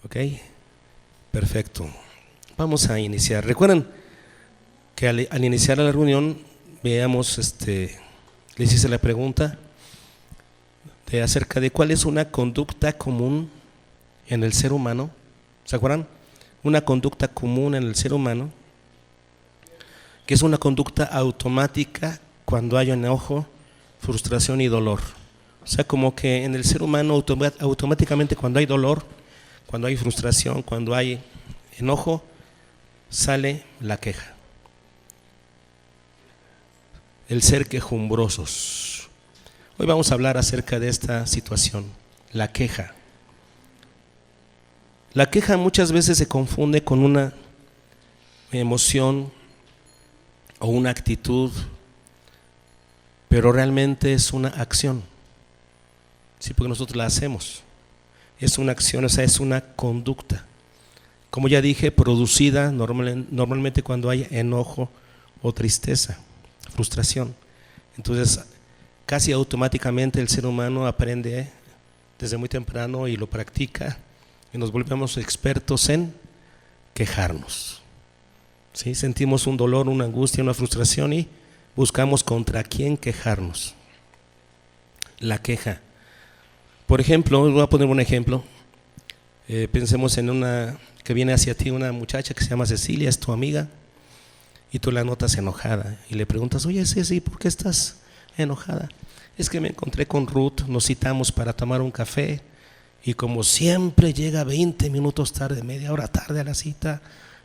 Ok, perfecto. Vamos a iniciar. Recuerden que al iniciar la reunión veamos, les hice la pregunta acerca de cuál es una conducta común en el ser humano. ¿Se acuerdan? Una conducta común en el ser humano, que es una conducta automática cuando hay enojo, frustración y dolor. O sea, como que en el ser humano automáticamente cuando hay dolor, cuando hay frustración, cuando hay enojo, sale la queja. El ser quejumbrosos. Hoy vamos a hablar acerca de esta situación, la queja. La queja muchas veces se confunde con una emoción o una actitud, pero realmente es una acción. Sí, porque nosotros la hacemos. Es una acción, o sea, es una conducta. Como ya dije, producida normalmente cuando hay enojo o tristeza, frustración. Entonces, casi automáticamente el ser humano aprende desde muy temprano y lo practica y nos volvemos expertos en quejarnos. ¿Sí? Sentimos un dolor, una angustia, una frustración y buscamos contra quién quejarnos. La queja. Por ejemplo, voy a poner un ejemplo. Pensemos en una que viene hacia ti, una muchacha que se llama Cecilia, es tu amiga, y tú la notas enojada y le preguntas: oye Ceci, ¿por qué estás enojada? Es que me encontré con Ruth, nos citamos para tomar un café y como siempre llega 20 minutos tarde, media hora tarde a la cita,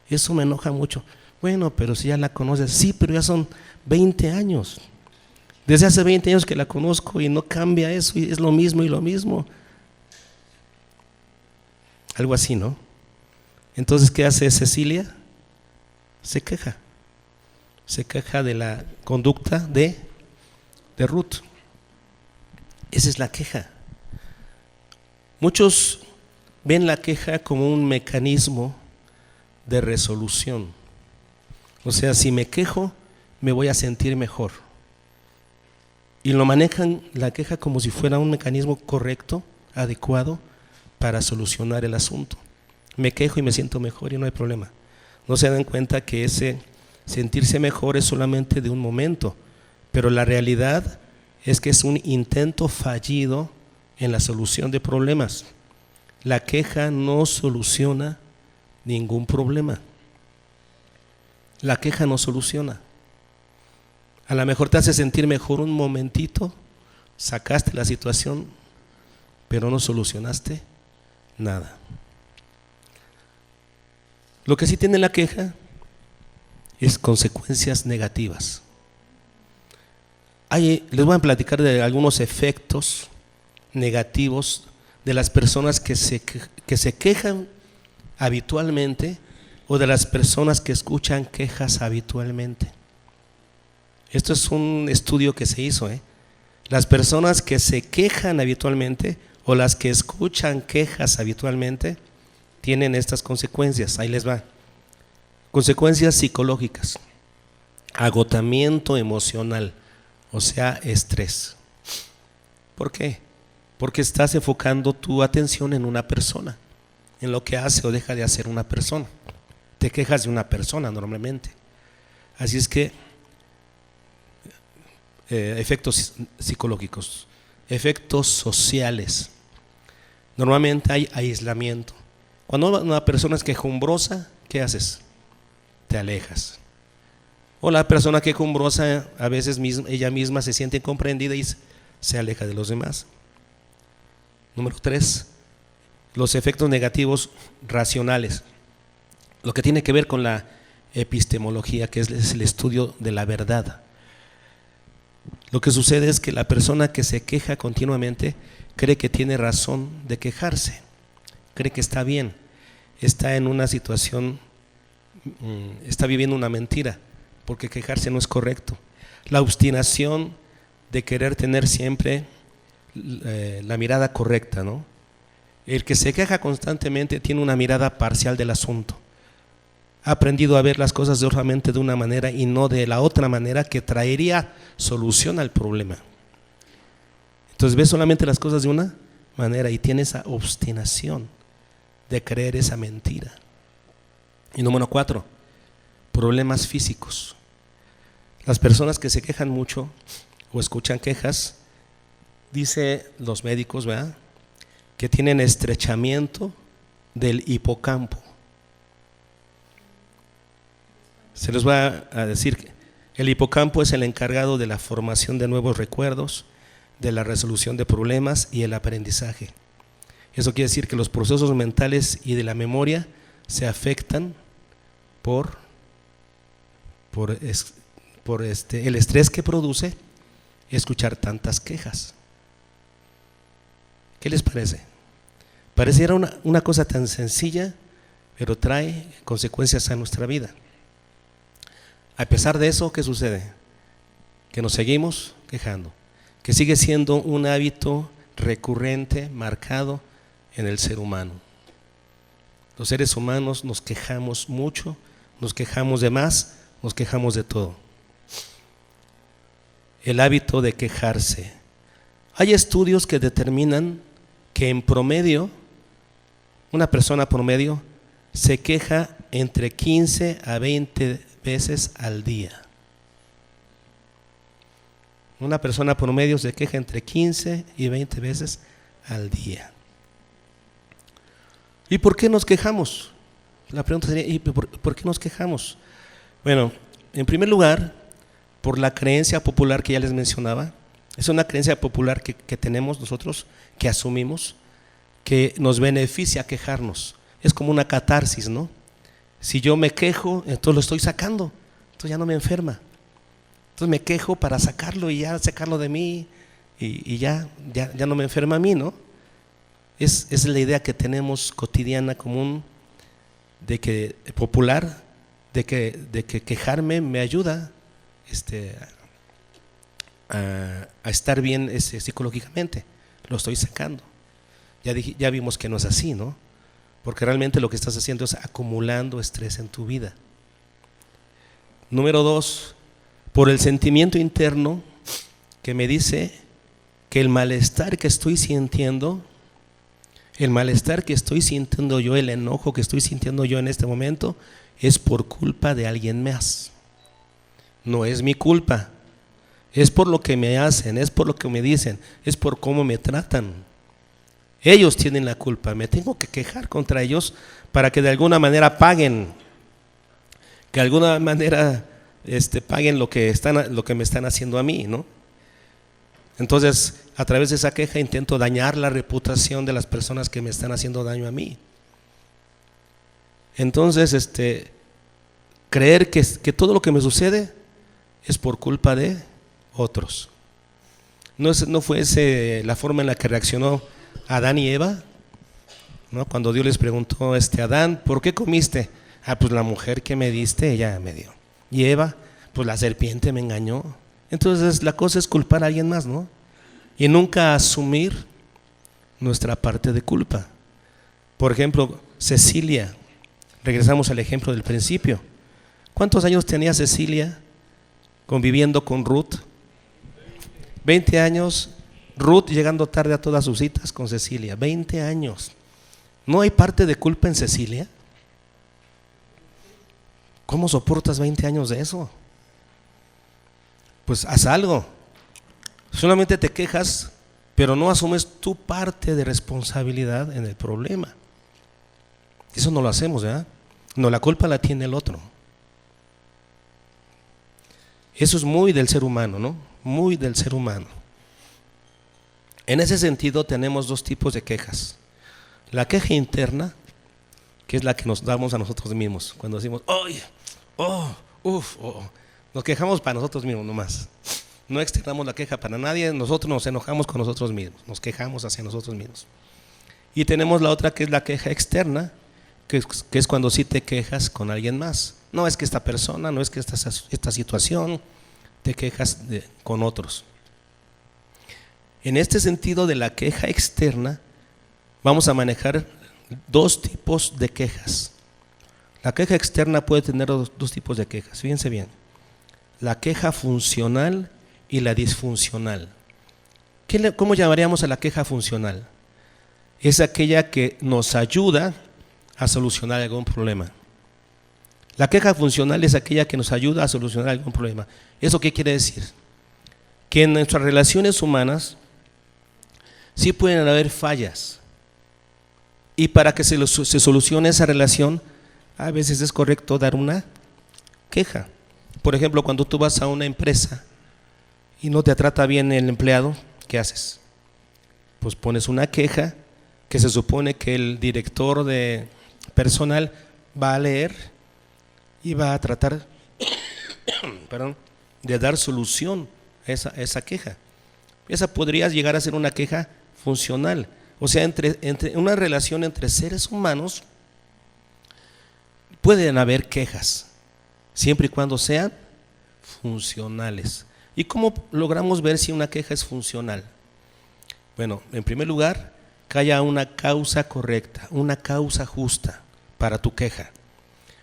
eso me enoja mucho. Bueno, pero si ya la conoces. Sí, pero ya son 20 años. Desde hace 20 años que la conozco y no cambia eso, y es lo mismo y lo mismo. Algo así, ¿no? Entonces, ¿qué hace Cecilia? Se queja. Se queja de la conducta de Ruth. Esa es la queja. Muchos ven la queja como un mecanismo de resolución. O sea, si me quejo, me voy a sentir mejor. Y lo manejan la queja como si fuera un mecanismo correcto, adecuado, para solucionar el asunto. Me quejo y me siento mejor y no hay problema. No se dan cuenta que ese sentirse mejor es solamente de un momento, pero la realidad es que es un intento fallido en la solución de problemas. La queja no soluciona ningún problema. La queja no soluciona. A lo mejor te hace sentir mejor un momentito, sacaste la situación, pero no solucionaste nada. Lo que sí tiene la queja es consecuencias negativas. Les voy a platicar de algunos efectos negativos de las personas que se quejan habitualmente o de las personas que escuchan quejas habitualmente. Esto es un estudio que se hizo. Las personas que se quejan habitualmente o las que escuchan quejas habitualmente tienen estas consecuencias. Ahí les va. Consecuencias psicológicas. Agotamiento emocional, o sea, estrés. ¿Por qué? Porque estás enfocando tu atención en una persona, en lo que hace o deja de hacer una persona. Te quejas de una persona normalmente. Así es que efectos psicológicos, efectos sociales. Normalmente hay aislamiento. Cuando una persona es quejumbrosa, ¿qué haces? Te alejas. O la persona quejumbrosa a veces ella misma se siente incomprendida y se aleja de los demás. Número 3, los efectos negativos racionales. Lo que tiene que ver con la epistemología, que es el estudio de la verdad. Lo que sucede es que la persona que se queja continuamente cree que tiene razón de quejarse, cree que está bien, está en una situación, está viviendo una mentira, porque quejarse no es correcto. La obstinación de querer tener siempre la mirada correcta, ¿no? El que se queja constantemente tiene una mirada parcial del asunto. Ha aprendido a ver las cosas solamente de una manera y no de la otra manera que traería solución al problema. Entonces ves solamente las cosas de una manera y tiene esa obstinación. de creer esa mentira. Y número 4, problemas físicos. Las personas que se quejan mucho o escuchan quejas, dice los médicos, ¿verdad?, que tienen estrechamiento del hipocampo. Se les va a decir que el hipocampo es el encargado de la formación de nuevos recuerdos, de la resolución de problemas y el aprendizaje. Eso quiere decir que los procesos mentales y de la memoria se afectan por el estrés que produce escuchar tantas quejas. ¿Qué les parece? Pareciera una cosa tan sencilla, pero trae consecuencias a nuestra vida. A pesar de eso, ¿qué sucede? Que nos seguimos quejando, que sigue siendo un hábito recurrente, marcado en el ser humano. Los seres humanos nos quejamos mucho, nos quejamos de más, nos quejamos de todo. El hábito de quejarse. Hay estudios que determinan que en promedio, una persona promedio se queja entre 15 a 20 veces al día. Una persona promedio se queja entre 15 y 20 veces al día. ¿Y por qué nos quejamos? La pregunta sería, ¿y por qué nos quejamos? Bueno, en primer lugar, por la creencia popular que ya les mencionaba. Es una creencia popular que tenemos nosotros, que asumimos, que nos beneficia quejarnos. Es como una catarsis, ¿no? Si yo me quejo, entonces lo estoy sacando, entonces ya no me enferma. Entonces me quejo para sacarlo y ya sacarlo de mí y ya no me enferma a mí, ¿no? Es la idea que tenemos cotidiana, común, popular, de que quejarme me ayuda a estar bien psicológicamente. Lo estoy sacando. Ya vimos que no es así, ¿no? Porque realmente lo que estás haciendo es acumulando estrés en tu vida. Número 2, por el sentimiento interno que me dice que el malestar que estoy sintiendo, yo, el enojo que estoy sintiendo yo en este momento, es por culpa de alguien más. No es mi culpa, es por lo que me hacen, es por lo que me dicen, es por cómo me tratan. Ellos tienen la culpa, me tengo que quejar contra ellos para que de alguna manera paguen, que de alguna manera paguen lo que me están haciendo a mí, ¿no? Entonces, a través de esa queja intento dañar la reputación de las personas que me están haciendo daño a mí. Entonces, creer que todo lo que me sucede es por culpa de otros. No fue esa la forma en la que reaccionó Adán y Eva, ¿no? Cuando Dios les preguntó, Adán, ¿por qué comiste? Pues la mujer que me diste, ella me dio. Y Eva, pues la serpiente me engañó. Entonces la cosa es culpar a alguien más, ¿no? Y nunca asumir nuestra parte de culpa. Por ejemplo, Cecilia, regresamos al ejemplo del principio. ¿Cuántos años tenía Cecilia conviviendo con Ruth? 20 años. Ruth llegando tarde a todas sus citas con Cecilia, 20 años. ¿No hay parte de culpa en Cecilia? ¿Cómo soportas 20 años de eso? Pues haz algo. Solamente te quejas, pero no asumes tu parte de responsabilidad en el problema. Eso no lo hacemos, ¿verdad? No, la culpa la tiene el otro. Eso es muy del ser humano, ¿no? Muy del ser humano. En ese sentido tenemos dos tipos de quejas. La queja interna, que es la que nos damos a nosotros mismos. Cuando decimos, nos quejamos para nosotros mismos nomás. No externamos la queja para nadie, nosotros nos enojamos con nosotros mismos, nos quejamos hacia nosotros mismos. Y tenemos la otra, que es la queja externa, que es cuando sí te quejas con alguien más. No es que esta persona, no es que esta situación, te quejas con otros. En este sentido de la queja externa, vamos a manejar dos tipos de quejas. La queja externa puede tener dos tipos de quejas, fíjense bien. La queja funcional y la disfuncional. ¿Cómo llamaríamos a la queja funcional? Es aquella que nos ayuda a solucionar algún problema. La queja funcional es aquella que nos ayuda a solucionar algún problema. ¿Eso qué quiere decir? Que en nuestras relaciones humanas sí pueden haber fallas. Y para que se solucione esa relación, a veces es correcto dar una queja. Por ejemplo, cuando tú vas a una empresa y no te trata bien el empleado, ¿qué haces? Pues pones una queja que se supone que el director de personal va a leer y va a tratar de dar solución a esa queja. Esa podría llegar a ser una queja funcional. O sea, entre una relación entre seres humanos pueden haber quejas, siempre y cuando sean funcionales. ¿Y cómo logramos ver si una queja es funcional? Bueno, en primer lugar, que haya una causa correcta, una causa justa para tu queja.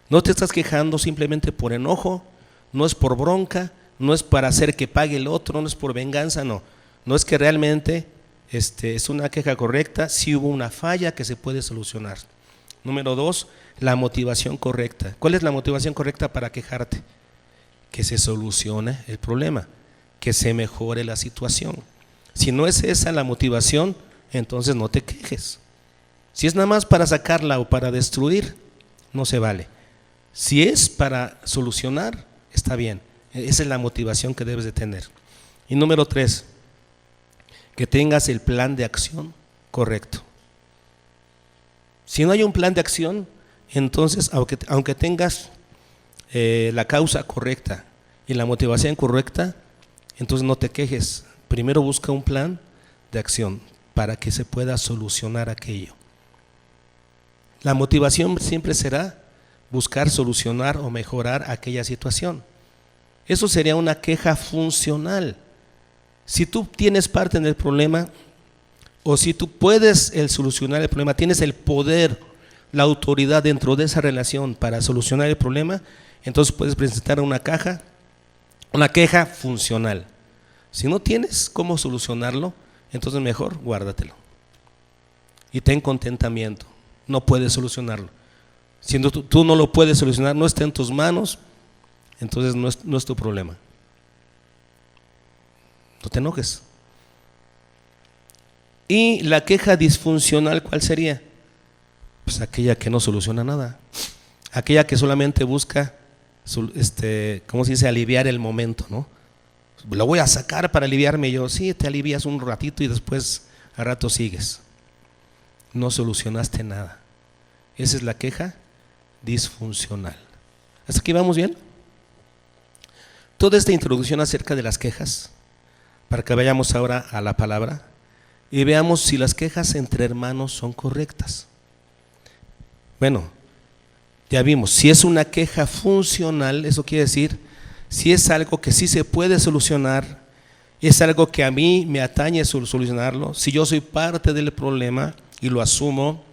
No te estás quejando simplemente por enojo, no es por bronca, no es para hacer que pague el otro, no es por venganza, no. No es que realmente es una queja correcta, si hubo una falla que se puede solucionar. Número 2, la motivación correcta. ¿Cuál es la motivación correcta para quejarte? Que se solucione el problema, que se mejore la situación. Si no es esa la motivación, entonces no te quejes. Si es nada más para sacarla o para destruir, no se vale. Si es para solucionar, está bien. Esa es la motivación que debes de tener. Y número 3, que tengas el plan de acción correcto. Si no hay un plan de acción, entonces aunque tengas la causa correcta y la motivación correcta, entonces no te quejes. Primero busca un plan de acción para que se pueda solucionar aquello. La motivación siempre será buscar solucionar o mejorar aquella situación. Eso sería una queja funcional. Si tú tienes parte en el problema, o si tú puedes solucionar el problema, tienes el poder, la autoridad dentro de esa relación para solucionar el problema, entonces puedes presentar una queja funcional. Si no tienes cómo solucionarlo, entonces mejor guárdatelo y ten contentamiento. No puedes solucionarlo. Si tú no lo puedes solucionar, no está en tus manos, entonces no es tu problema. No te enojes. Y la queja disfuncional, ¿cuál sería? Pues aquella que no soluciona nada, aquella que solamente busca, ¿cómo se dice? Aliviar el momento, ¿no? Lo voy a sacar para aliviarme yo. Sí, te alivias un ratito y después a rato sigues. No solucionaste nada. Esa es la queja disfuncional. ¿Hasta aquí vamos bien? Toda esta introducción acerca de las quejas, para que vayamos ahora a la palabra y veamos si las quejas entre hermanos son correctas. Bueno, ya vimos, si es una queja funcional, eso quiere decir, si es algo que sí se puede solucionar, es algo que a mí me atañe solucionarlo, si yo soy parte del problema y lo asumo,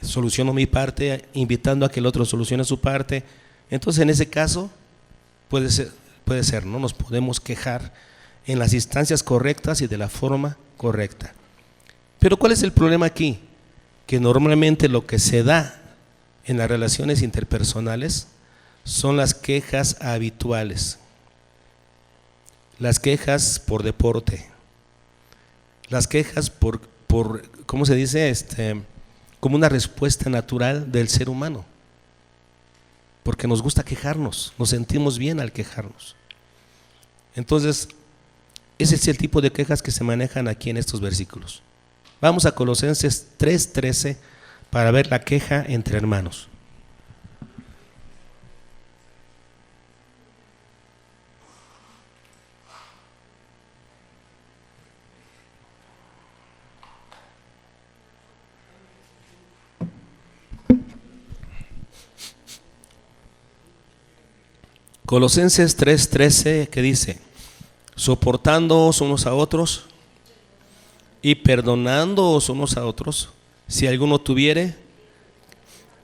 soluciono mi parte invitando a que el otro solucione su parte, entonces en ese caso puede ser, ¿no? Nos podemos quejar en las instancias correctas y de la forma correcta. Pero ¿cuál es el problema aquí? Que normalmente lo que se da en las relaciones interpersonales son las quejas habituales, las quejas por deporte, las quejas por ¿cómo se dice? Como una respuesta natural del ser humano, porque nos gusta quejarnos, nos sentimos bien al quejarnos. Entonces, ese es el tipo de quejas que se manejan aquí en estos versículos. Vamos a Colosenses 3:13 para ver la queja entre hermanos. Colosenses 3:13, que dice: soportándoos unos a otros y perdonándoos unos a otros, si alguno tuviere.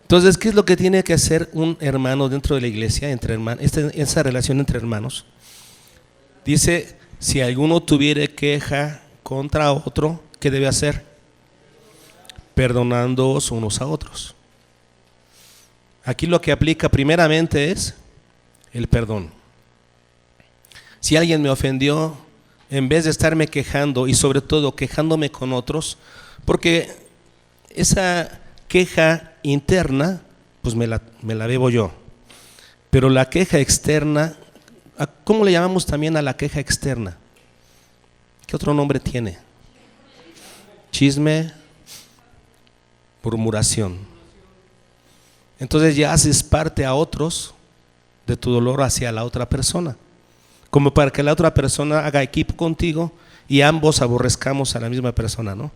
Entonces, ¿qué es lo que tiene que hacer un hermano dentro de la iglesia, entre hermanos, esa relación entre hermanos? Dice, si alguno tuviere queja contra otro, ¿qué debe hacer? Perdonándoos unos a otros. Aquí lo que aplica primeramente es el perdón. Si alguien me ofendió, en vez de estarme quejando y sobre todo quejándome con otros, porque esa queja interna, pues me la bebo yo. Pero la queja externa, ¿cómo le llamamos también a la queja externa? ¿Qué otro nombre tiene? Chisme, murmuración. Entonces ya haces parte a otros de tu dolor hacia la otra persona, como para que la otra persona haga equipo contigo y ambos aborrezcamos a la misma persona, ¿no?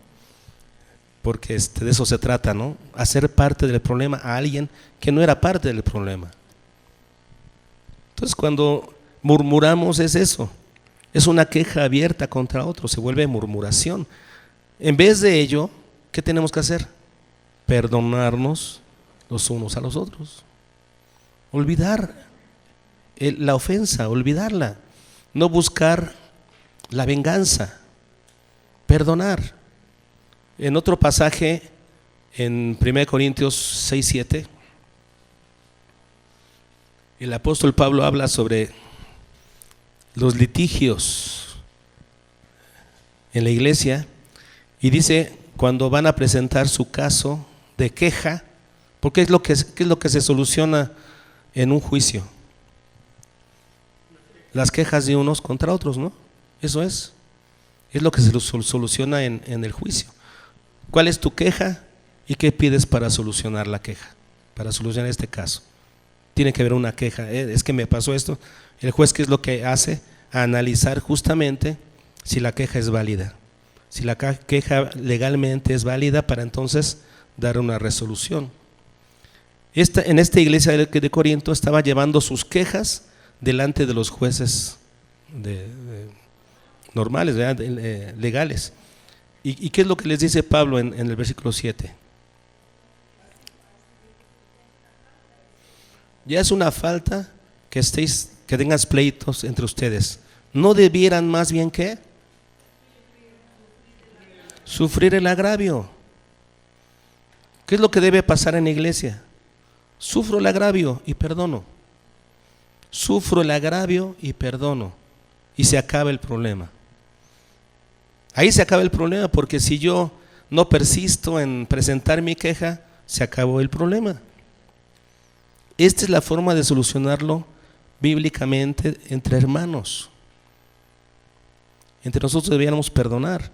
Porque de eso se trata, ¿no? Hacer parte del problema a alguien que no era parte del problema. Entonces cuando murmuramos es eso, es una queja abierta contra otro, se vuelve murmuración. En vez de ello, ¿qué tenemos que hacer? Perdonarnos los unos a los otros. Olvidar la ofensa, olvidarla. No buscar la venganza. Perdonar. En otro pasaje, en 1 Corintios 6:7, el apóstol Pablo habla sobre los litigios en la iglesia y dice, cuando van a presentar su caso de queja, porque ¿qué es lo que se soluciona en un juicio? Las quejas de unos contra otros, ¿no? Eso es lo que se soluciona en el juicio. ¿Cuál es tu queja y qué pides para solucionar la queja? Para solucionar este caso. Tiene que haber una queja, es que me pasó esto. El juez, ¿qué es lo que hace? A analizar justamente si la queja es válida. Si la queja legalmente es válida para entonces dar una resolución. En esta iglesia de Corinto estaba llevando sus quejas delante de los jueces normales, legales. ¿Y qué es lo que les dice Pablo en el versículo 7? Ya es una falta que tengas pleitos entre ustedes. ¿No debieran más bien qué? Sufrir el agravio. ¿Qué es lo que debe pasar en la iglesia? Sufro el agravio y perdono. Sufro el agravio y perdono. Y se acaba el problema. Ahí se acaba el problema, porque si yo no persisto en presentar mi queja, se acabó el problema. Esta es la forma de solucionarlo bíblicamente entre hermanos. Entre nosotros deberíamos perdonar.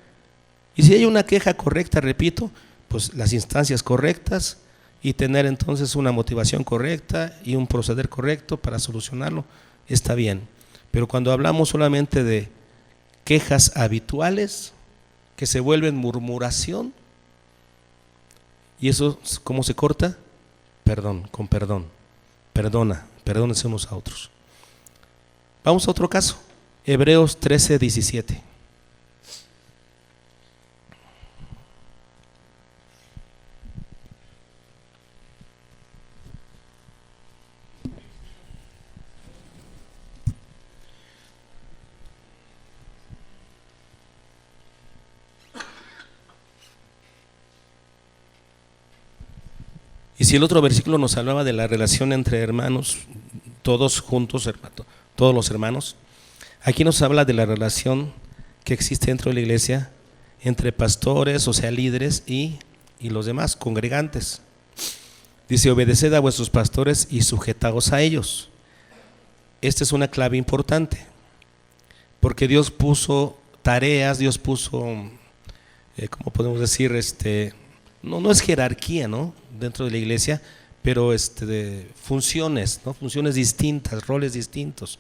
Y si hay una queja correcta, repito, pues las instancias correctas y tener entonces una motivación correcta y un proceder correcto para solucionarlo, está bien. Pero cuando hablamos solamente de quejas habituales que se vuelven murmuración, ¿y eso cómo se corta? Perdón, con perdón. Perdónense unos a otros. Vamos a otro caso, Hebreos 13:17. Y si el otro versículo nos hablaba de la relación entre hermanos, todos juntos, todos los hermanos, aquí nos habla de la relación que existe dentro de la iglesia entre pastores, o sea, líderes y los demás, congregantes. Dice, obedeced a vuestros pastores y sujetaos a ellos. Esta es una clave importante, porque Dios puso tareas, Dios puso, ¿cómo podemos decir? No es jerarquía, ¿no? Dentro de la iglesia, pero de funciones, ¿no? Funciones distintas, roles distintos,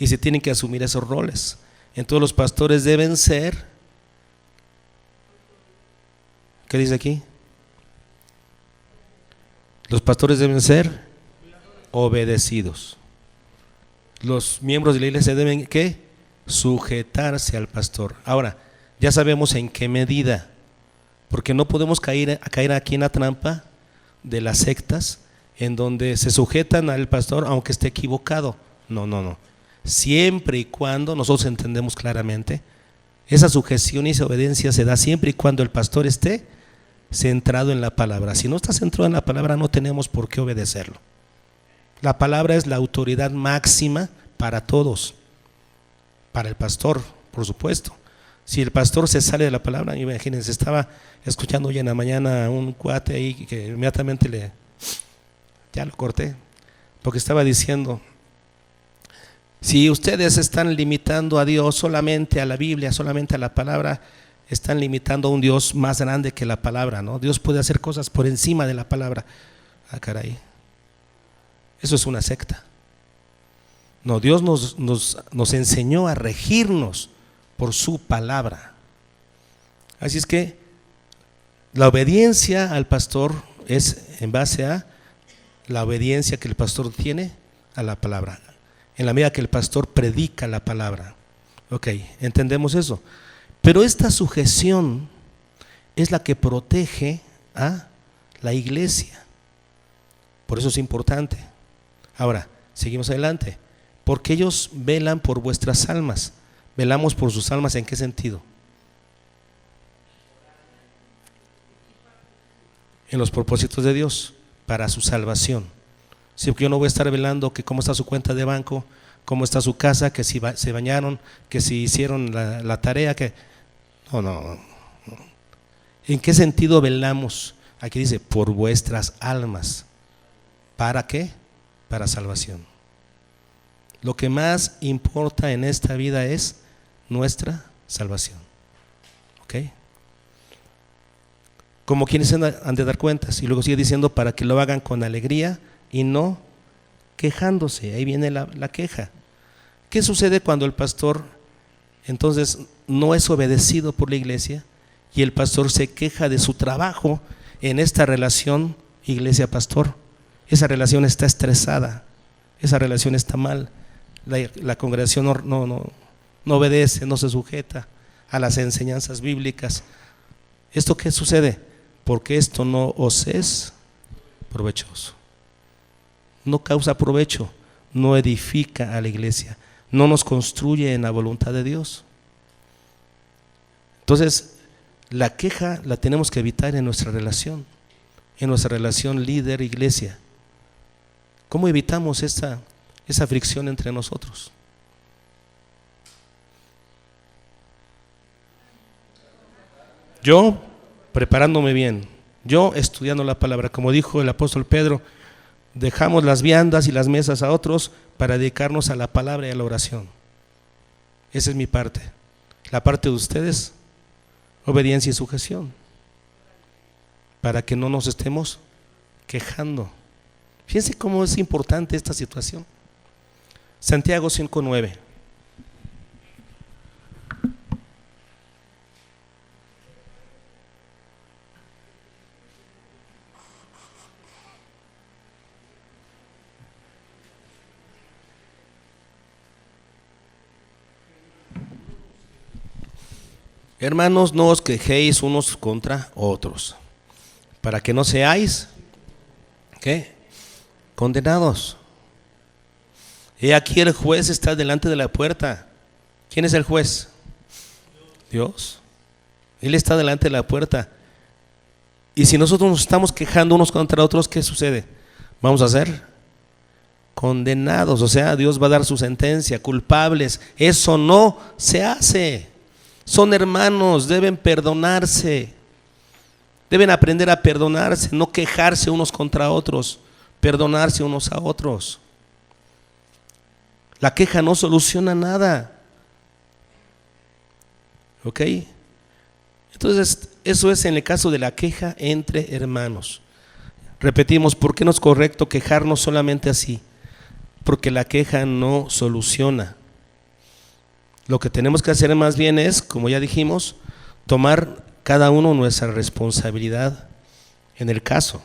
y se tienen que asumir esos roles. Entonces los pastores deben ser, ¿qué dice aquí? Los pastores deben ser obedecidos. Los miembros de la iglesia deben, ¿qué? Sujetarse al pastor. Ahora, ya sabemos en qué medida, porque no podemos caer aquí en la trampa de las sectas en donde se sujetan al pastor aunque esté equivocado. No. Siempre y cuando nosotros entendemos claramente, esa sujeción y esa obediencia se da siempre y cuando el pastor esté centrado en la palabra. Si no está centrado en la palabra, no tenemos por qué obedecerlo. La palabra es la autoridad máxima para todos, para el pastor, por supuesto. Si el pastor se sale de la palabra, imagínense, estaba escuchando hoy en la mañana a un cuate ahí que inmediatamente ya lo corté, porque estaba diciendo: si ustedes están limitando a Dios solamente a la Biblia, solamente a la palabra, están limitando a un Dios más grande que la palabra, ¿no? Dios puede hacer cosas por encima de la palabra. Ah, caray, eso es una secta. No, Dios nos enseñó a regirnos por su palabra. Así es que la obediencia al pastor es en base a la obediencia que el pastor tiene a la palabra, en la medida que el pastor predica la palabra. Ok, entendemos eso. Pero esta sujeción es la que protege a la iglesia. Por eso es importante. Ahora, seguimos adelante. Porque ellos velan por vuestras almas. ¿Velamos por sus almas en qué sentido? En los propósitos de Dios para su salvación. Si yo no voy a estar velando que cómo está su cuenta de banco, cómo está su casa, que si se bañaron, que si hicieron la tarea, que no. ¿En qué sentido velamos? Aquí dice, por vuestras almas. ¿Para qué? Para salvación. Lo que más importa en esta vida es nuestra salvación. ¿Ok? Como quienes han de dar cuentas. Y luego sigue diciendo, para que lo hagan con alegría y no quejándose. Ahí viene la queja. ¿Qué sucede cuando el pastor entonces no es obedecido por la iglesia y el pastor se queja de su trabajo en esta relación iglesia-pastor? Esa relación está estresada, esa relación está mal. La congregación no obedece, no se sujeta a las enseñanzas bíblicas. ¿Esto qué sucede? Porque esto no os es provechoso. No causa provecho, no edifica a la iglesia, no nos construye en la voluntad de Dios. Entonces, la queja la tenemos que evitar en nuestra relación líder-iglesia. ¿Cómo evitamos esa fricción entre nosotros? Yo preparándome bien, yo estudiando la palabra, como dijo el apóstol Pedro, dejamos las viandas y las mesas a otros para dedicarnos a la palabra y a la oración. Esa es mi parte. La parte de ustedes, obediencia y sujeción, para que no nos estemos quejando. Fíjense cómo es importante esta situación. Santiago 5:9. Hermanos, no os quejéis unos contra otros, para que no seáis, ¿qué? Condenados. He aquí el juez está delante de la puerta. ¿Quién es el juez? Dios. Él está delante de la puerta. Y si nosotros nos estamos quejando unos contra otros, ¿qué sucede? Vamos a ser condenados. O sea, Dios va a dar su sentencia, culpables. Eso no se hace. Son hermanos, deben perdonarse. Deben aprender a perdonarse, no quejarse unos contra otros, perdonarse unos a otros. La queja no soluciona nada. ¿Ok? Entonces, eso es en el caso de la queja entre hermanos. Repetimos, ¿por qué no es correcto quejarnos solamente así? Porque la queja no soluciona. Lo que tenemos que hacer más bien es, como ya dijimos, tomar cada uno nuestra responsabilidad en el caso.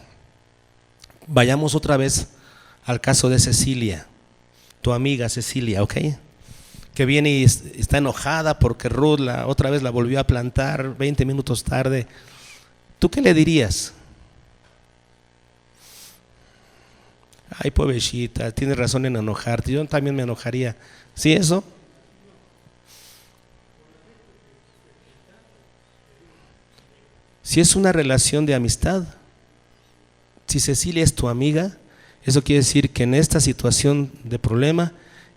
Vayamos otra vez al caso de Cecilia, tu amiga Cecilia, ¿ok? Que viene y está enojada porque Ruth otra vez la volvió a plantar 20 minutos tarde. ¿Tú qué le dirías? Ay, pobrecita, tienes razón en enojarte, yo también me enojaría. ¿Sí eso? Si es una relación de amistad, si Cecilia es tu amiga, Eso quiere decir que en esta situación de problema,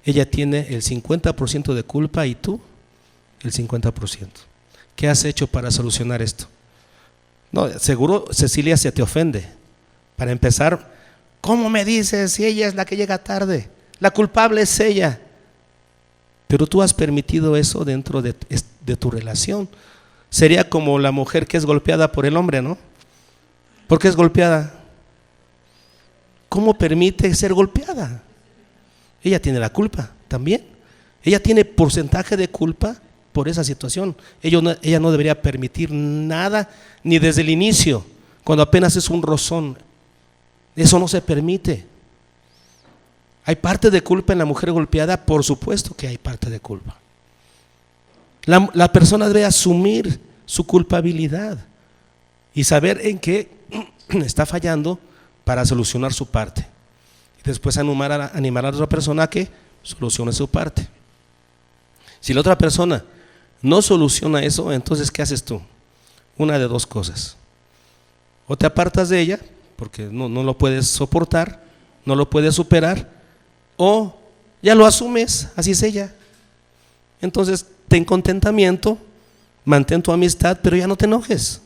ella tiene el 50% de culpa y tú el 50%. ¿Qué has hecho para solucionar esto? No, seguro Cecilia se te ofende. Para empezar, ¿cómo me dices si ella es la que llega tarde? La culpable es ella. Pero tú has permitido eso dentro de tu relación. Sería como la mujer que es golpeada por el hombre, ¿no? ¿Por qué es golpeada? ¿Cómo permite ser golpeada? Ella tiene la culpa también. Ella tiene porcentaje de culpa por esa situación. Ella no debería permitir nada, ni desde el inicio, cuando apenas es un rozón. Eso no se permite. ¿Hay parte de culpa en la mujer golpeada? Por supuesto que hay parte de culpa. La persona debe asumir su culpabilidad y saber en qué está fallando para solucionar su parte. Y después animar a la otra persona a que solucione su parte. Si la otra persona no soluciona eso, entonces ¿qué haces tú? Una de dos cosas. O te apartas de ella, porque no lo puedes soportar, no lo puedes superar, o ya lo asumes, así es ella. Entonces ten contentamiento, mantén tu amistad, pero ya no te enojes.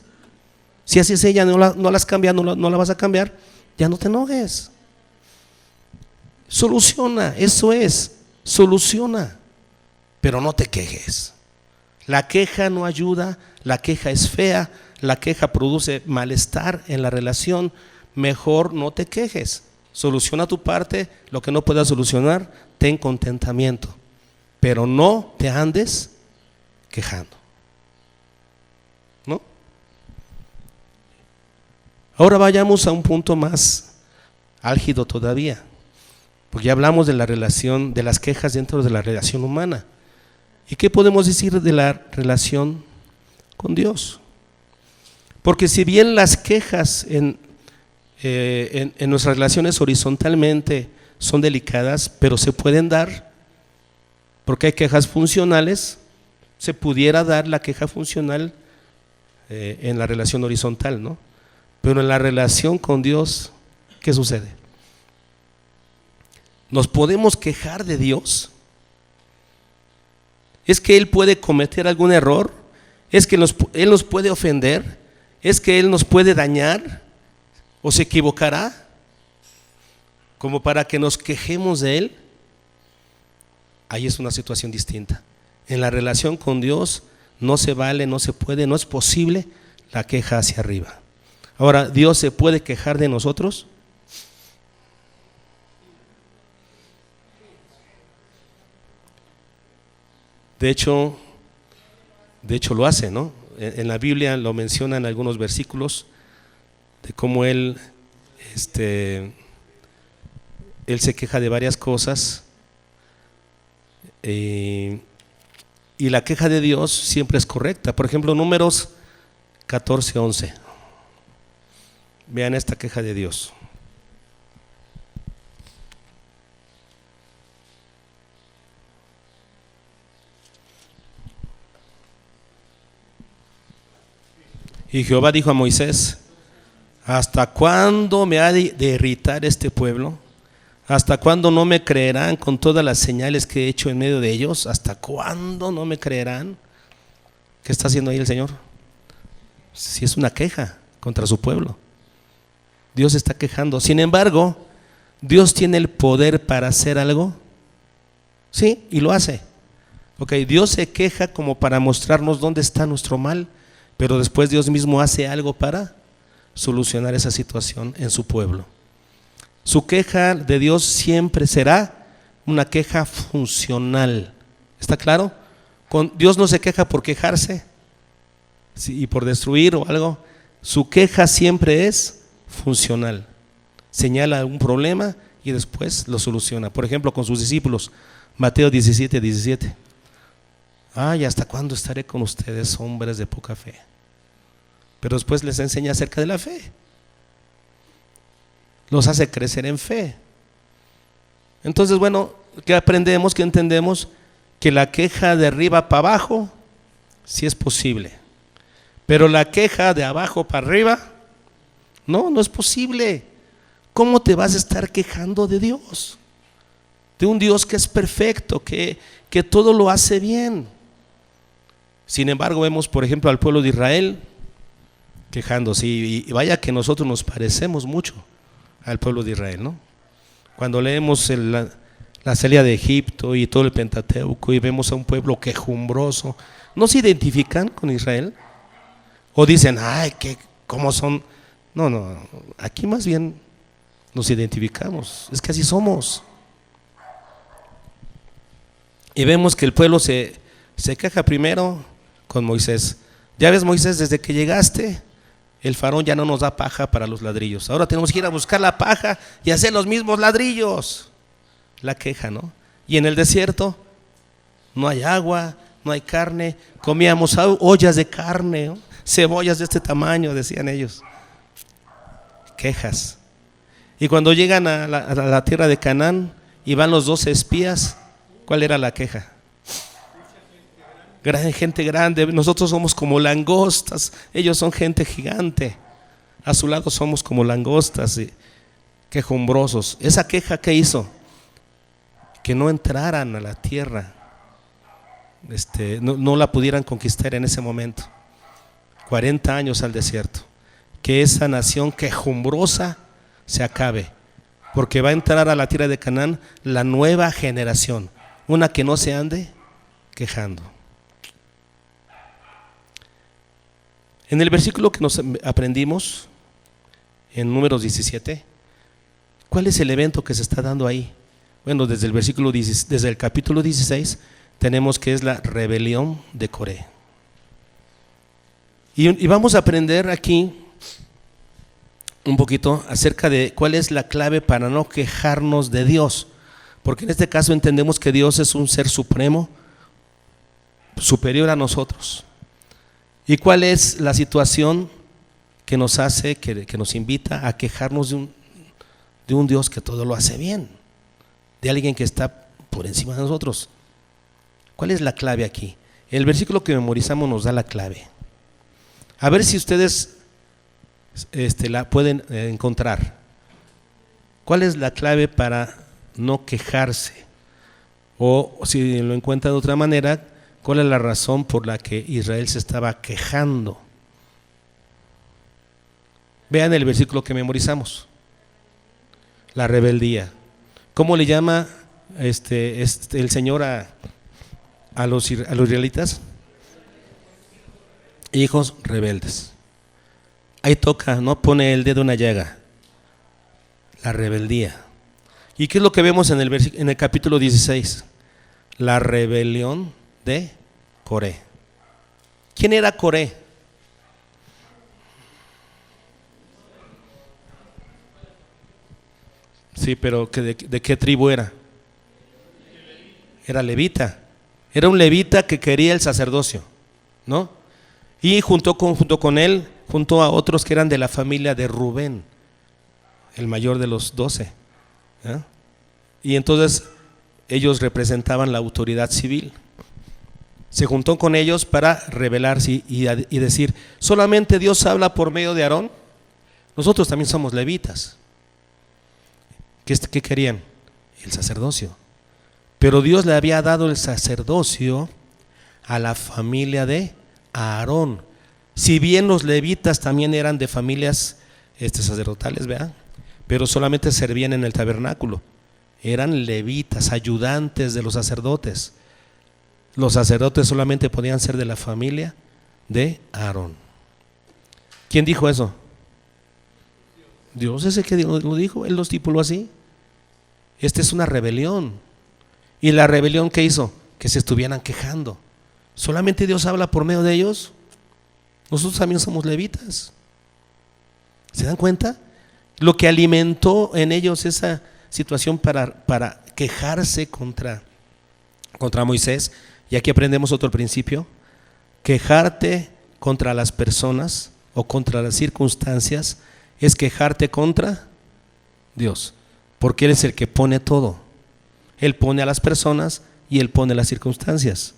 Si así es ella, no la has cambiado, no la vas a cambiar, ya no te enojes. Soluciona, eso es, soluciona, pero no te quejes. La queja no ayuda, la queja es fea, la queja produce malestar en la relación. Mejor no te quejes, soluciona tu parte, lo que no puedas solucionar, ten contentamiento, pero no te andes quejando, ¿no? Ahora vayamos a un punto más álgido todavía, porque ya hablamos de la relación, de las quejas dentro de la relación humana. ¿Y qué podemos decir de la relación con Dios? Porque si bien las quejas en nuestras relaciones horizontalmente son delicadas, pero se pueden dar, porque hay quejas funcionales, se pudiera dar la queja funcional en la relación horizontal, ¿no? Pero en la relación con Dios, ¿qué sucede? ¿Nos podemos quejar de Dios? ¿Es que Él puede cometer algún error? ¿Es que Él nos puede ofender? ¿Es que Él nos puede dañar? ¿O se equivocará? Como para que nos quejemos de Él. Ahí es una situación distinta. En la relación con Dios no se vale, no se puede, no es posible la queja hacia arriba. Ahora, ¿Dios se puede quejar de nosotros? De hecho lo hace, ¿no? En la Biblia lo menciona en algunos versículos de cómo Él se queja de varias cosas, y la queja de Dios siempre es correcta. Por ejemplo, Números 14:11. Vean esta queja de Dios. Y Jehová dijo a Moisés: ¿hasta cuándo me ha de irritar este pueblo? ¿Hasta cuándo no me creerán con todas las señales que he hecho en medio de ellos? ¿Hasta cuándo no me creerán? ¿Qué está haciendo ahí el Señor? Si es una queja contra su pueblo, Dios está quejando. Sin embargo, Dios tiene el poder para hacer algo, sí, y lo hace. Dios se queja como para mostrarnos dónde está nuestro mal, pero después Dios mismo hace algo para solucionar esa situación en su pueblo. Su queja de Dios siempre será una queja funcional. ¿Está claro? Dios no se queja por quejarse y por destruir o algo. Su queja siempre es funcional. Señala un problema y después lo soluciona. Por ejemplo, con sus discípulos, Mateo 17:17. Ay, ¿hasta cuándo estaré con ustedes, hombres de poca fe? Pero después les enseña acerca de la fe. Los hace crecer en fe. Entonces, bueno, ¿qué aprendemos? ¿Qué entendemos? Que la queja de arriba para abajo sí es posible, pero la queja de abajo para arriba no es posible. ¿Cómo te vas a estar quejando de Dios? De un Dios que es perfecto, que todo lo hace bien. Sin embargo, vemos por ejemplo al pueblo de Israel quejándose, y vaya que nosotros nos parecemos mucho al pueblo de Israel, ¿no? Cuando leemos la salida de Egipto y todo el Pentateuco y vemos a un pueblo quejumbroso, ¿no se identifican con Israel? O dicen, ay, ¿cómo son? No, aquí más bien nos identificamos, es que así somos. Y vemos que el pueblo se queja primero con Moisés. Ya ves, Moisés, desde que llegaste, el faraón ya no nos da paja para los ladrillos. Ahora tenemos que ir a buscar la paja y hacer los mismos ladrillos. La queja, ¿no? Y en el desierto no hay agua, no hay carne. Comíamos ollas de carne, ¿no? Cebollas de este tamaño, decían ellos. Quejas. Y cuando llegan a la tierra de Canaán y van los 12 espías, ¿cuál era la queja? Gente grande, nosotros somos como langostas, ellos son gente gigante, a su lado somos como langostas y quejumbrosos. Esa queja, ¿qué hizo? Que no entraran a la tierra, no la pudieran conquistar en ese momento. 40 años al desierto, que esa nación quejumbrosa se acabe, porque va a entrar a la tierra de Canaán la nueva generación, una que no se ande quejando. En el versículo que nos aprendimos, en Números 17, ¿cuál es el evento que se está dando ahí? Bueno, desde el capítulo 16 tenemos que es la rebelión de Coré. Y vamos a aprender aquí un poquito acerca de cuál es la clave para no quejarnos de Dios, porque en este caso entendemos que Dios es un ser supremo, superior a nosotros. ¿Y cuál es la situación que nos hace, que nos invita a quejarnos de un Dios que todo lo hace bien, de alguien que está por encima de nosotros? ¿Cuál es la clave aquí? El versículo que memorizamos nos da la clave. A ver si ustedes la pueden encontrar. ¿Cuál es la clave para no quejarse? O si lo encuentran de otra manera, ¿cuál es la razón por la que Israel se estaba quejando? Vean el versículo que memorizamos. La rebeldía. ¿Cómo le llama el Señor a los israelitas? Hijos rebeldes. Ahí toca, ¿no? Pone el dedo en la llaga. La rebeldía. ¿Y qué es lo que vemos en el capítulo 16? La rebelión de Coré. ¿Quién era Coré? Sí, pero ¿de qué tribu era? Era levita. Era un levita que quería el sacerdocio, ¿no? Y junto con él, junto a otros que eran de la familia de Rubén, el mayor de los 12. Y entonces ellos representaban la autoridad civil. Se juntó con ellos para rebelarse y decir, solamente Dios habla por medio de Aarón, nosotros también somos levitas. ¿Qué querían? El sacerdocio. Pero Dios le había dado el sacerdocio a la familia de Aarón. Si bien los levitas también eran de familias sacerdotales, ¿verdad? Pero solamente servían en el tabernáculo. Eran levitas, ayudantes de los sacerdotes. Los sacerdotes solamente podían ser de la familia de Aarón. ¿Quién dijo eso? Dios es el que lo dijo, Él lo estipuló así. Esta es una rebelión. ¿Y la rebelión qué hizo? Que se estuvieran quejando. ¿Solamente Dios habla por medio de ellos? Nosotros también somos levitas. ¿Se dan cuenta? Lo que alimentó en ellos esa situación para quejarse contra Moisés. Y aquí aprendemos otro principio. Quejarte contra las personas o contra las circunstancias es quejarte contra Dios, porque Él es el que pone todo. Él pone a las personas y Él pone las circunstancias.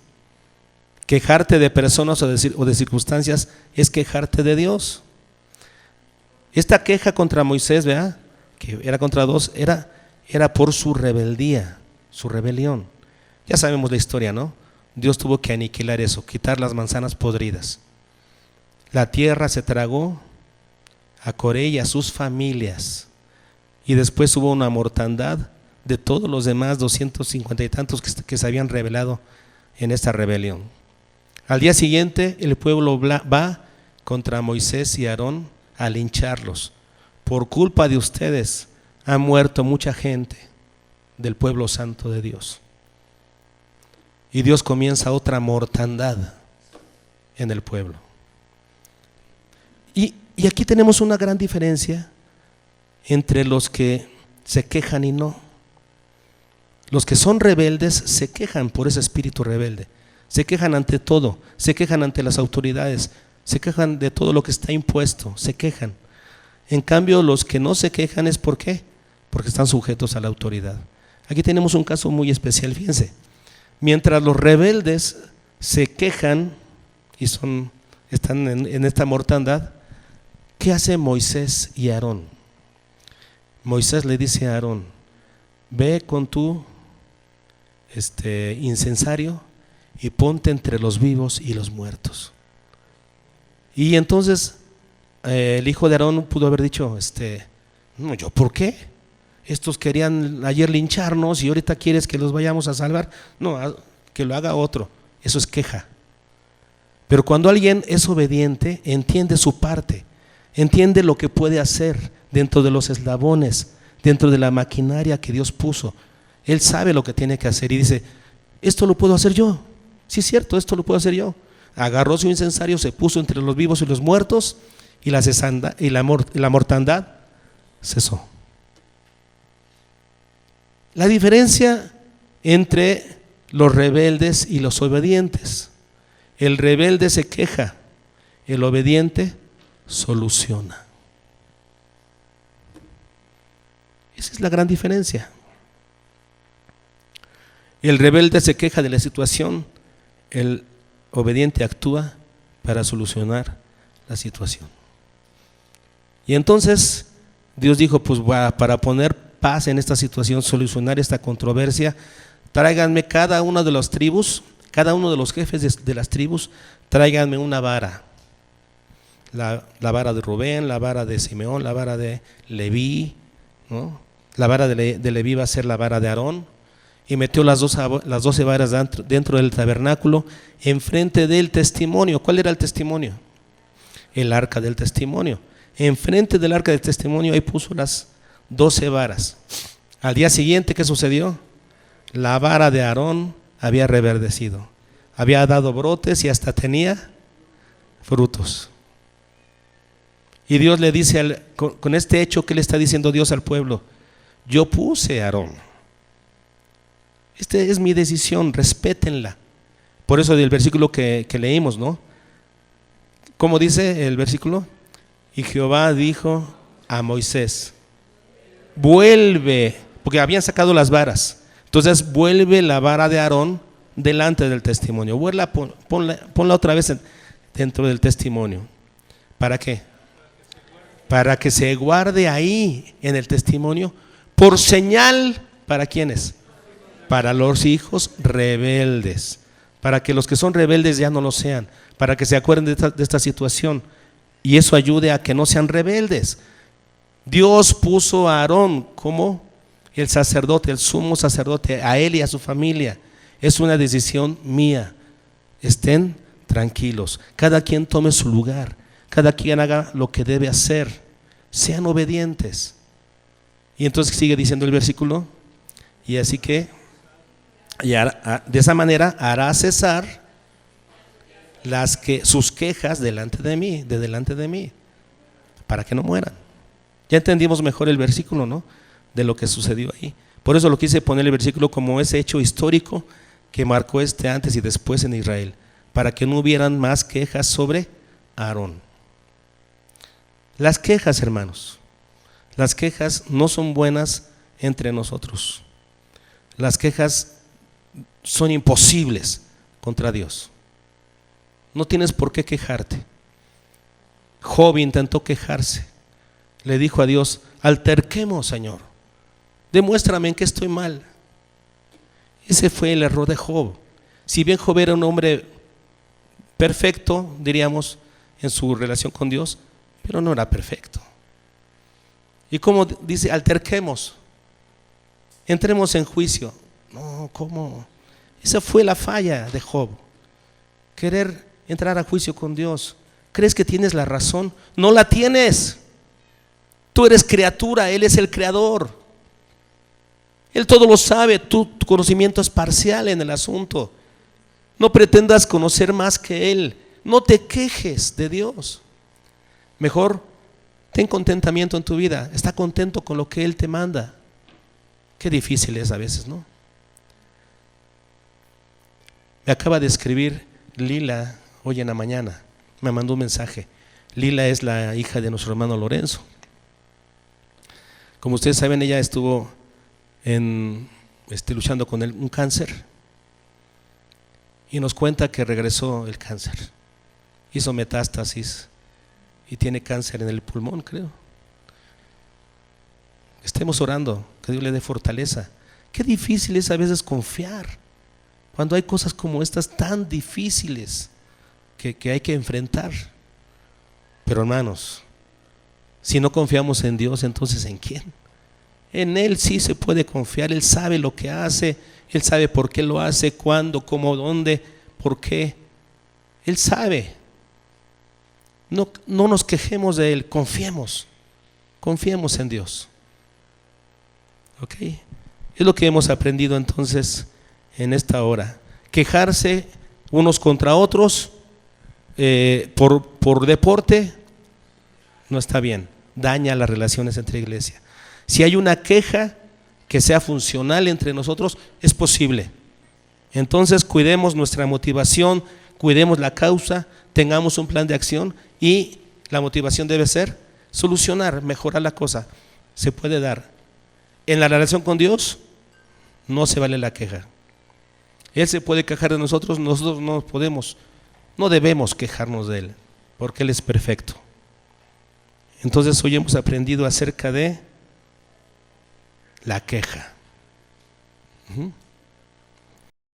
Quejarte de personas o de circunstancias es quejarte de Dios. Esta queja contra Moisés, ¿verdad? que era contra dos, era por su rebeldía, su rebelión. Ya sabemos la historia, ¿no? Dios tuvo que aniquilar eso, quitar las manzanas podridas. La tierra se tragó a Coré y a sus familias. Y después hubo una mortandad de todos los demás 250 y tantos que se habían rebelado en esta rebelión. Al día siguiente el pueblo va contra Moisés y Aarón a lincharlos. Por culpa de ustedes ha muerto mucha gente del pueblo santo de Dios. Y Dios comienza otra mortandad en el pueblo. Y aquí tenemos una gran diferencia entre los que se quejan y no. Los que son rebeldes se quejan por ese espíritu rebelde. Se quejan ante todo, se quejan ante las autoridades, se quejan de todo lo que está impuesto, se quejan. En cambio, los que no se quejan es ¿por qué? Porque están sujetos a la autoridad. Aquí tenemos un caso muy especial, fíjense. Mientras los rebeldes se quejan y están en esta mortandad, ¿qué hace Moisés y Aarón? Moisés le dice a Aarón: ve con tu incensario y ponte entre los vivos y los muertos. Y entonces el hijo de Aarón pudo haber dicho, no, ¿yo por qué? Estos querían ayer lincharnos y ahorita quieres que los vayamos a salvar. No, que lo haga otro. Eso es queja. Pero cuando alguien es obediente, entiende su parte, entiende lo que puede hacer dentro de los eslabones, dentro de la maquinaria que Dios puso. Él sabe lo que tiene que hacer y dice: esto lo puedo hacer yo. Sí, es cierto, esto lo puedo hacer yo. Agarró su incensario, se puso entre los vivos y los muertos, y la mortandad cesó. La diferencia entre los rebeldes y los obedientes: el rebelde se queja, el obediente soluciona. Esa es la gran diferencia. El rebelde se queja de la situación, el obediente actúa para solucionar la situación. Y entonces Dios dijo: pues para poner paz en esta situación, solucionar esta controversia, tráiganme cada una de las tribus, cada uno de los jefes de las tribus, tráiganme una vara. La vara de Rubén, la vara de Simeón, la vara de Leví, ¿no? La vara de Leví va a ser la vara de Aarón. Y metió las 12 varas dentro del tabernáculo, enfrente del testimonio. ¿Cuál era el testimonio? El arca del testimonio. Enfrente del arca del testimonio ahí puso las 12 varas. Al día siguiente, ¿qué sucedió? La vara de Aarón había reverdecido, había dado brotes y hasta tenía frutos. Y Dios le dice, con este hecho, ¿qué le está diciendo Dios al pueblo? Yo puse a Aarón. Esta es mi decisión, respétenla. Por eso del versículo que leímos, ¿no? ¿Cómo dice el versículo? Y Jehová dijo a Moisés: vuelve, porque habían sacado las varas. Entonces vuelve la vara de Aarón delante del testimonio. Ponla otra vez dentro del testimonio. ¿Para qué? Para que se guarde ahí en el testimonio por señal. ¿Para quiénes? Para los hijos rebeldes, para que los que son rebeldes ya no lo sean, para que se acuerden de esta situación y eso ayude a que no sean rebeldes. Dios puso a Aarón como el sacerdote, el sumo sacerdote, a él y a su familia. Es una decisión mía. Estén tranquilos, cada quien tome su lugar, cada quien haga lo que debe hacer, sean obedientes. Y entonces sigue diciendo el versículo: y así que de esa manera hará cesar sus quejas delante de mí, para que no mueran. Ya entendimos mejor el versículo, ¿no? De lo que sucedió ahí. Por eso lo quise poner el versículo como ese hecho histórico que marcó antes y después en Israel, para que no hubieran más quejas sobre Aarón. Las quejas, hermanos, las quejas no son buenas entre nosotros. Las quejas son imposibles contra Dios. No tienes por qué quejarte. Job intentó quejarse. le dijo a Dios: alterquemos, Señor, demuéstrame en qué estoy mal. Ese fue el error de Job. Si bien Job era un hombre perfecto, diríamos, en su relación con Dios, pero no era perfecto. Y como dice, alterquemos, entremos en juicio. No, ¿cómo? Esa fue la falla de Job, querer entrar a juicio con Dios. ¿Crees que tienes la razón? No la tienes. Tú eres criatura, Él es el creador. Él todo lo sabe, tu conocimiento es parcial en el asunto. No pretendas conocer más que Él. No te quejes de Dios. Mejor ten contentamiento en tu vida. Está contento con lo que Él te manda. Qué difícil es a veces, ¿no? Me acaba de escribir Lila hoy en la mañana. Me mandó un mensaje. Lila es la hija de nuestro hermano Lorenzo. Como ustedes saben, ella estuvo luchando con un cáncer. Y nos cuenta que regresó el cáncer. Hizo metástasis y tiene cáncer en el pulmón, creo. Estemos orando, que Dios le dé fortaleza. Qué difícil es a veces confiar cuando hay cosas como estas tan difíciles que hay que enfrentar. Pero hermanos, si no confiamos en Dios, entonces ¿en quién? En Él sí se puede confiar. Él sabe lo que hace, Él sabe por qué lo hace, cuándo, cómo, dónde, por qué. Él sabe. No nos quejemos de Él, confiemos en Dios. ¿Ok? Es lo que hemos aprendido entonces en esta hora. Quejarse unos contra otros por deporte no está bien, daña las relaciones entre iglesia. Si hay una queja que sea funcional entre nosotros, es posible. Entonces cuidemos nuestra motivación, cuidemos la causa, tengamos un plan de acción y la motivación debe ser solucionar, mejorar la cosa. Se puede dar. En la relación con Dios no se vale la queja. Él se puede quejar de nosotros no debemos quejarnos de Él, porque Él es perfecto. Entonces hoy hemos aprendido acerca de la queja.